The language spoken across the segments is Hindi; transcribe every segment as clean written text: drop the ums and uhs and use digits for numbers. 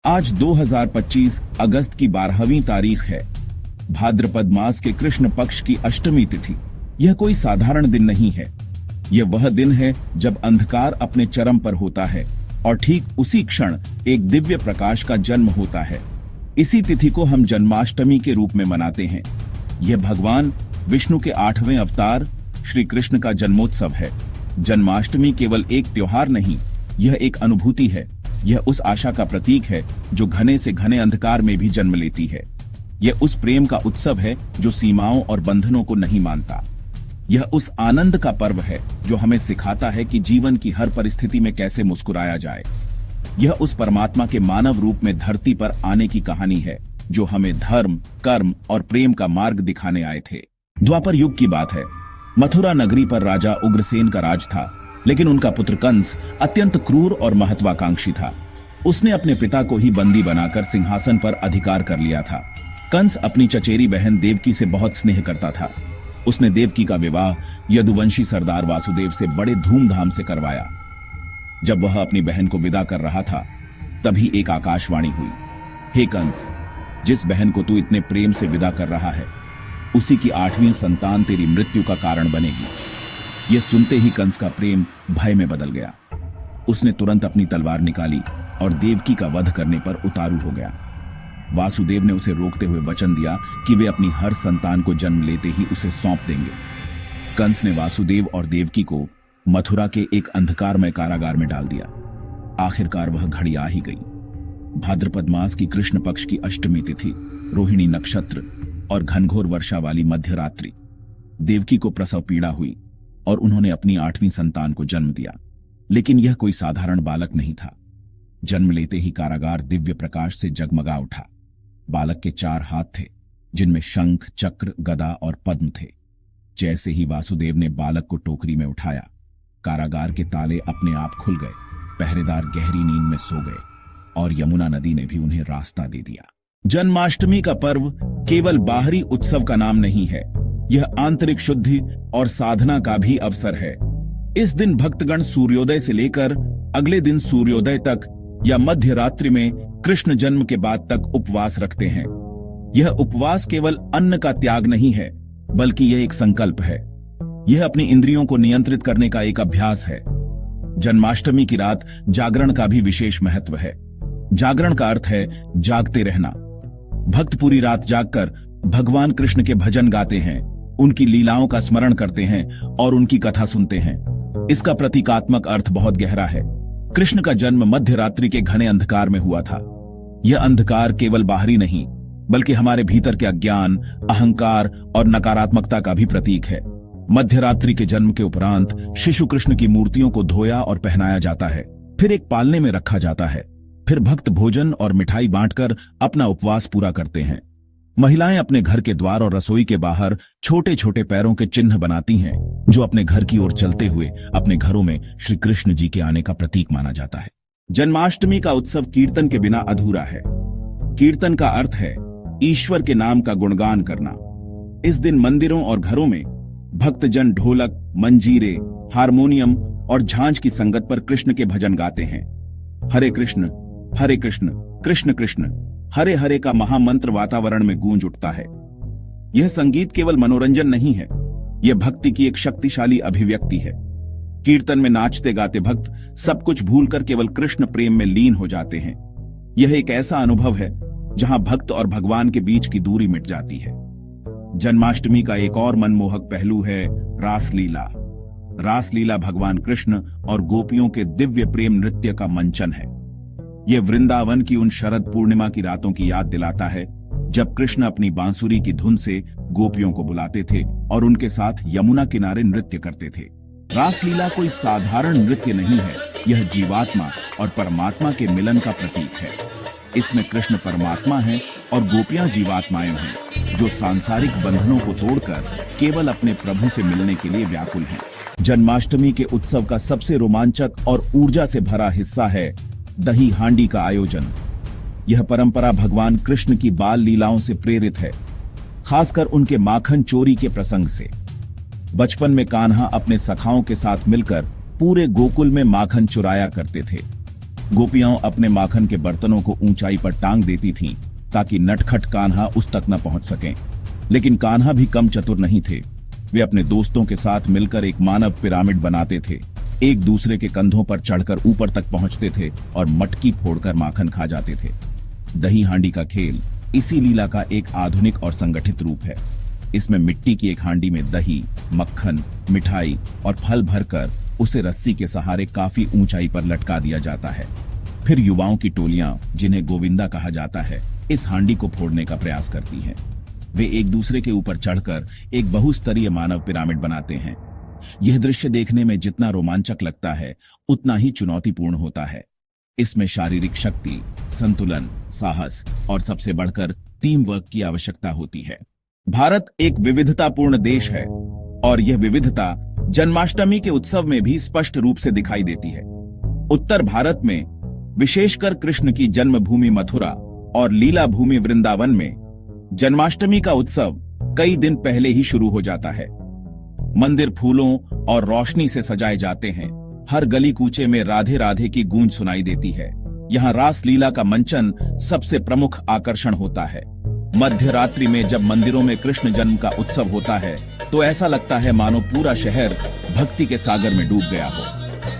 आज 2025 अगस्त की 12वीं तारीख है। भाद्रपद मास के कृष्ण पक्ष की अष्टमी तिथि। यह कोई साधारण दिन नहीं है। यह वह दिन है जब अंधकार अपने चरम पर होता है और ठीक उसी क्षण एक दिव्य प्रकाश का जन्म होता है। इसी तिथि को हम जन्माष्टमी के रूप में मनाते हैं। यह भगवान विष्णु के 8वें अवतार श्री कृष्ण का जन्मोत्सव है। जन्माष्टमी केवल एक त्योहार नहीं, यह एक अनुभूति है। यह उस आशा का प्रतीक है जो घने से घने अंधकार में भी जन्म लेती है। यह उस प्रेम का उत्सव है जो सीमाओं और बंधनों को नहीं मानता। यह उस आनंद का पर्व है जो हमें सिखाता है कि जीवन की हर परिस्थिति में कैसे मुस्कुराया जाए। यह उस परमात्मा के मानव रूप में धरती पर आने की कहानी है जो हमें धर्म, कर्म और प्रेम का मार्ग दिखाने आए थे। द्वापर युग की बात है। मथुरा नगरी पर राजा उग्रसेन का राज था, लेकिन उनका पुत्र कंस अत्यंत क्रूर और महत्वाकांक्षी था। उसने अपने पिता को ही बंदी बनाकर सिंहासन पर अधिकार कर लिया था। कंस अपनी चचेरी बहन देवकी से बहुत स्नेह करता था। उसने देवकी का विवाह यदुवंशी सरदार वासुदेव से बड़े धूमधाम से करवाया। जब वह अपनी बहन को विदा कर रहा था, तभी एक आकाशवाणी हुई, हे कंस, जिस बहन को तू इतने प्रेम से विदा कर रहा है, उसी की 8वीं संतान तेरी मृत्यु का कारण बनेगी। यह सुनते ही कंस का प्रेम भय में बदल गया। उसने तुरंत अपनी तलवार निकाली और देवकी का वध करने पर उतारू हो गया। वासुदेव ने उसे रोकते हुए वचन दिया कि वे अपनी हर संतान को जन्म लेते ही उसे सौंप देंगे। कंस ने वासुदेव और देवकी को मथुरा के एक अंधकारमय कारागार में डाल दिया। आखिरकार वह घड़ी आ ही गई। भाद्रपद मास की कृष्ण पक्ष की अष्टमी तिथि, रोहिणी नक्षत्र और घनघोर वर्षा वाली मध्य रात्रि। देवकी को प्रसव पीड़ा हुई और उन्होंने अपनी 8वीं संतान को जन्म दिया। लेकिन यह कोई साधारण बालक नहीं था। जन्म लेते ही कारागार दिव्य प्रकाश से जगमगा उठा। बालक के 4 हाथ थे, जिनमें शंख, चक्र, गदा और पद्म थे। जैसे ही वासुदेव ने बालक को टोकरी में उठाया, कारागार के ताले अपने आप खुल गए। पहरेदार गहरी नींद में सो गए और यमुना नदी ने भी उन्हें रास्ता दे दिया। जन्माष्टमी का पर्व केवल बाहरी उत्सव का नाम नहीं है, यह आंतरिक शुद्धि और साधना का भी अवसर है। इस दिन भक्तगण सूर्योदय से लेकर अगले दिन सूर्योदय तक या मध्य रात्रि में कृष्ण जन्म के बाद तक उपवास रखते हैं। यह उपवास केवल अन्न का त्याग नहीं है, बल्कि यह एक संकल्प है। यह अपनी इंद्रियों को नियंत्रित करने का एक अभ्यास है। जन्माष्टमी की रात जागरण का भी विशेष महत्व है। जागरण का अर्थ है जागते रहना। भक्त पूरी रात जागकर भगवान कृष्ण के भजन गाते हैं, उनकी लीलाओं का स्मरण करते हैं और उनकी कथा सुनते हैं। इसका प्रतीकात्मक अर्थ बहुत गहरा है। कृष्ण का जन्म मध्य रात्रि के घने अंधकार में हुआ था। यह अंधकार केवल बाहरी नहीं, बल्कि हमारे भीतर के अज्ञान, अहंकार और नकारात्मकता का भी प्रतीक है। मध्य रात्रि के जन्म के उपरांत शिशु कृष्ण की मूर्तियों को धोया और पहनाया जाता है, फिर एक पालने में रखा जाता है। फिर भक्त भोजन और मिठाई बांटकर अपना उपवास पूरा करते हैं। महिलाएं अपने घर के द्वार और रसोई के बाहर छोटे छोटे पैरों के चिन्ह बनाती हैं, जो अपने घर की ओर चलते हुए अपने घरों में श्री कृष्ण जी के आने का प्रतीक माना जाता है। जन्माष्टमी का उत्सव कीर्तन के बिना अधूरा है। कीर्तन का अर्थ है ईश्वर के नाम का गुणगान करना। इस दिन मंदिरों और घरों में भक्तजन ढोलक, मंजीरे, हारमोनियम और झांझ की संगत पर कृष्ण के भजन गाते हैं। हरे कृष्ण कृष्ण कृष्ण हरे हरे का महामंत्र वातावरण में गूंज उठता है। यह संगीत केवल मनोरंजन नहीं है, यह भक्ति की एक शक्तिशाली अभिव्यक्ति है। कीर्तन में नाचते गाते भक्त सब कुछ भूलकर केवल कृष्ण प्रेम में लीन हो जाते हैं। यह एक ऐसा अनुभव है जहां भक्त और भगवान के बीच की दूरी मिट जाती है। जन्माष्टमी का एक और मनमोहक पहलू है रासलीला। रासलीला भगवान कृष्ण और गोपियों के दिव्य प्रेम नृत्य का मंचन है। यह वृंदावन की उन शरद पूर्णिमा की रातों की याद दिलाता है, जब कृष्ण अपनी बांसुरी की धुन से गोपियों को बुलाते थे और उनके साथ यमुना किनारे नृत्य करते थे। रासलीला कोई साधारण नृत्य नहीं है, यह जीवात्मा और परमात्मा के मिलन का प्रतीक है। इसमें कृष्ण परमात्मा है और गोपियां जीवात्माएं हैं, जो सांसारिक बंधनों को तोड़कर केवल अपने प्रभु से मिलने के लिए व्याकुल हैं। जन्माष्टमी के उत्सव का सबसे रोमांचक और ऊर्जा से भरा हिस्सा है दही हांडी का आयोजन। यह परंपरा भगवान कृष्ण की बाल लीलाओं से प्रेरित है, खासकर उनके माखन चोरी के प्रसंग से। बचपन में कान्हा अपने सखाओं के साथ मिलकर पूरे गोकुल में माखन चुराया करते थे। गोपियां अपने माखन के बर्तनों को ऊंचाई पर टांग देती थीं ताकि नटखट कान्हा उस तक न पहुंच सकें। लेकिन कान्हा भी कम चतुर नहीं थे। वे अपने दोस्तों के साथ मिलकर एक मानव पिरामिड बनाते थे, एक दूसरे के कंधों पर चढ़कर ऊपर तक पहुंचते थे और मटकी फोड़कर माखन खा जाते थे। दही हांडी का खेल इसी लीला का एक आधुनिक और संगठित रूप है। इसमें मिट्टी की एक हांडी में दही, मक्खन, मिठाई और फल भरकर उसे रस्सी के सहारे काफी ऊंचाई पर लटका दिया जाता है। फिर युवाओं की टोलियां, जिन्हें गोविंदा कहा जाता है, इस हांडी को फोड़ने का प्रयास करती हैं। वे एक दूसरे के ऊपर चढ़कर एक बहुस्तरीय मानव पिरामिड बनाते हैं। यह दृश्य देखने में जितना रोमांचक लगता है, उतना ही चुनौतीपूर्ण होता है। इसमें शारीरिक शक्ति, संतुलन, साहस और सबसे बढ़कर टीम वर्क की आवश्यकता होती है। भारत एक विविधतापूर्ण देश है और यह विविधता जन्माष्टमी के उत्सव में भी स्पष्ट रूप से दिखाई देती है। उत्तर भारत में, विशेषकर कृष्ण की जन्मभूमि मथुरा और लीला भूमि वृंदावन में, जन्माष्टमी का उत्सव कई दिन पहले ही शुरू हो जाता है। मंदिर फूलों और रोशनी से सजाए जाते हैं। हर गली कूचे में राधे राधे की गूंज सुनाई देती है। यहाँ रास लीला का मंचन सबसे प्रमुख आकर्षण होता है। मध्य रात्रि में जब मंदिरों में कृष्ण जन्म का उत्सव होता है तो ऐसा लगता है मानो पूरा शहर भक्ति के सागर में डूब गया हो।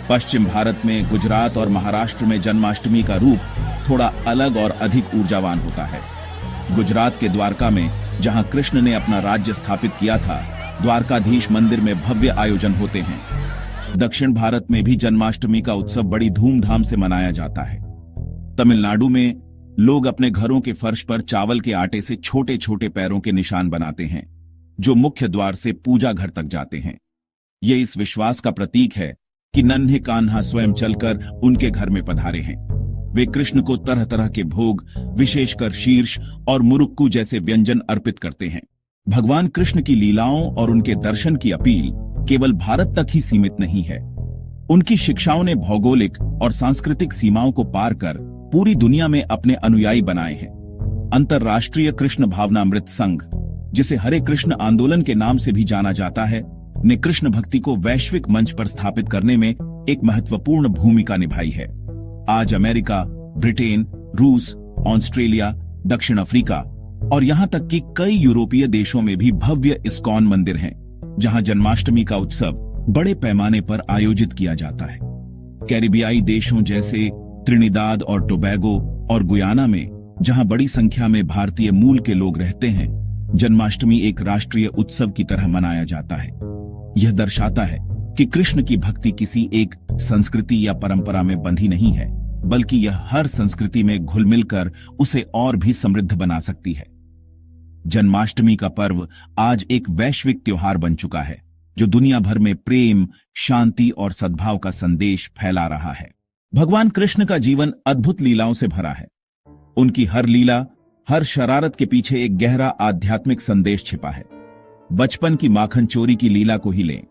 पश्चिम भारत में, गुजरात और महाराष्ट्र में जन्माष्टमी का रूप थोड़ा अलग और अधिक ऊर्जावान होता है। गुजरात के द्वारका में, जहां कृष्ण ने अपना राज्य स्थापित किया था, द्वारकाधीश मंदिर में भव्य आयोजन होते हैं। दक्षिण भारत में भी जन्माष्टमी का उत्सव बड़ी धूमधाम से मनाया जाता है। तमिलनाडु में लोग अपने घरों के फर्श पर चावल के आटे से छोटे छोटे पैरों के निशान बनाते हैं, जो मुख्य द्वार से पूजा घर तक जाते हैं। ये इस विश्वास का प्रतीक है कि नन्हे कान्हा स्वयं चलकर उनके घर में पधारे हैं। वे कृष्ण को तरह तरह के भोग, विशेषकर शीर्ष और मुरुक्कू जैसे व्यंजन अर्पित करते हैं। भगवान कृष्ण की लीलाओं और उनके दर्शन की अपील केवल भारत तक ही सीमित नहीं है। उनकी शिक्षाओं ने भौगोलिक और सांस्कृतिक सीमाओं को पार कर पूरी दुनिया में अपने अनुयायी बनाए हैं। अंतर्राष्ट्रीय कृष्ण भावनामृत संघ, जिसे हरे कृष्ण आंदोलन के नाम से भी जाना जाता है, ने कृष्ण भक्ति को वैश्विक मंच पर स्थापित करने में एक महत्वपूर्ण भूमिका निभाई है। आज अमेरिका, ब्रिटेन, रूस, ऑस्ट्रेलिया, दक्षिण अफ्रीका और यहां तक कि कई यूरोपीय देशों में भी भव्य इस्कॉन मंदिर हैं, जहां जन्माष्टमी का उत्सव बड़े पैमाने पर आयोजित किया जाता है। कैरिबियाई देशों जैसे त्रिनिदाद और टोबैगो और गुयाना में, जहां बड़ी संख्या में भारतीय मूल के लोग रहते हैं, जन्माष्टमी एक राष्ट्रीय उत्सव की तरह मनाया जाता है। यह दर्शाता है कि कृष्ण की भक्ति किसी एक संस्कृति या परंपरा में बंधी नहीं है, बल्कि यह हर संस्कृति में घुल मिलकर उसे और भी समृद्ध बना सकती है। जन्माष्टमी का पर्व आज एक वैश्विक त्योहार बन चुका है, जो दुनिया भर में प्रेम, शांति और सद्भाव का संदेश फैला रहा है। भगवान कृष्ण का जीवन अद्भुत लीलाओं से भरा है। उनकी हर लीला, हर शरारत के पीछे एक गहरा आध्यात्मिक संदेश छिपा है। बचपन की माखन चोरी की लीला को ही लें।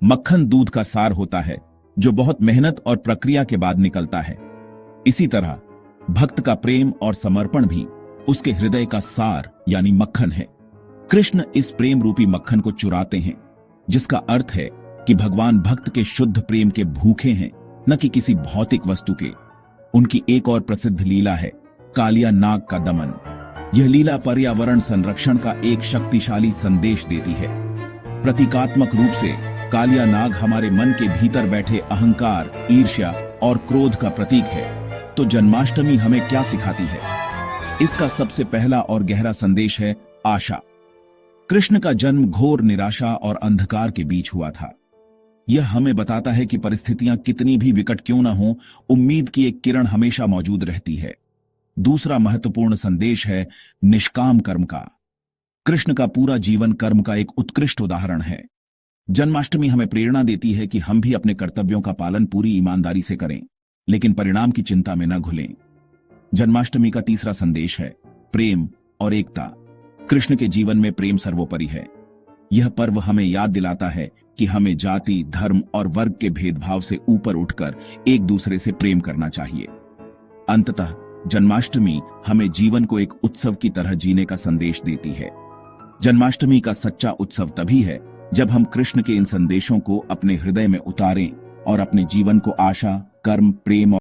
मक्खन दूध का सार होता है, जो बहुत मेहनत और प्रक्रिया के बाद निकलता है। इसी तरह भक्त का प्रेम और समर्पण भी उसके हृदय का सार यानी मक्खन है। कृष्ण इस प्रेम रूपी मक्खन को चुराते हैं, जिसका अर्थ है कि भगवान भक्त के शुद्ध प्रेम के भूखे हैं, न कि किसी भौतिक वस्तु के। उनकी एक और प्रसिद्ध लीला है कालिया नाग का दमन। यह लीला पर्यावरण संरक्षण का एक शक्तिशाली संदेश देती है। प्रतीकात्मक रूप से कालिया नाग हमारे मन के भीतर बैठे अहंकार, ईर्ष्या और क्रोध का प्रतीक है। तो जन्माष्टमी हमें क्या सिखाती है? इसका सबसे पहला और गहरा संदेश है आशा। कृष्ण का जन्म घोर निराशा और अंधकार के बीच हुआ था। यह हमें बताता है कि परिस्थितियां कितनी भी विकट क्यों न हो, उम्मीद की एक किरण हमेशा मौजूद रहती है। दूसरा महत्वपूर्ण संदेश है निष्काम कर्म का। कृष्ण का पूरा जीवन कर्म का एक उत्कृष्ट उदाहरण है। जन्माष्टमी हमें प्रेरणा देती है कि हम भी अपने कर्तव्यों का पालन पूरी ईमानदारी से करें, लेकिन परिणाम की चिंता में न घुलें। जन्माष्टमी का तीसरा संदेश है प्रेम और एकता। कृष्ण के जीवन में प्रेम सर्वोपरि है। यह पर्व हमें याद दिलाता है कि हमें जाति, धर्म और वर्ग के भेदभाव से ऊपर उठकर एक दूसरे से प्रेम करना चाहिए। अंततः जन्माष्टमी हमें जीवन को एक उत्सव की तरह जीने का संदेश देती है। जन्माष्टमी का सच्चा उत्सव तभी है जब हम कृष्ण के इन संदेशों को अपने हृदय में उतारें और अपने जीवन को आशा, कर्म, प्रेम और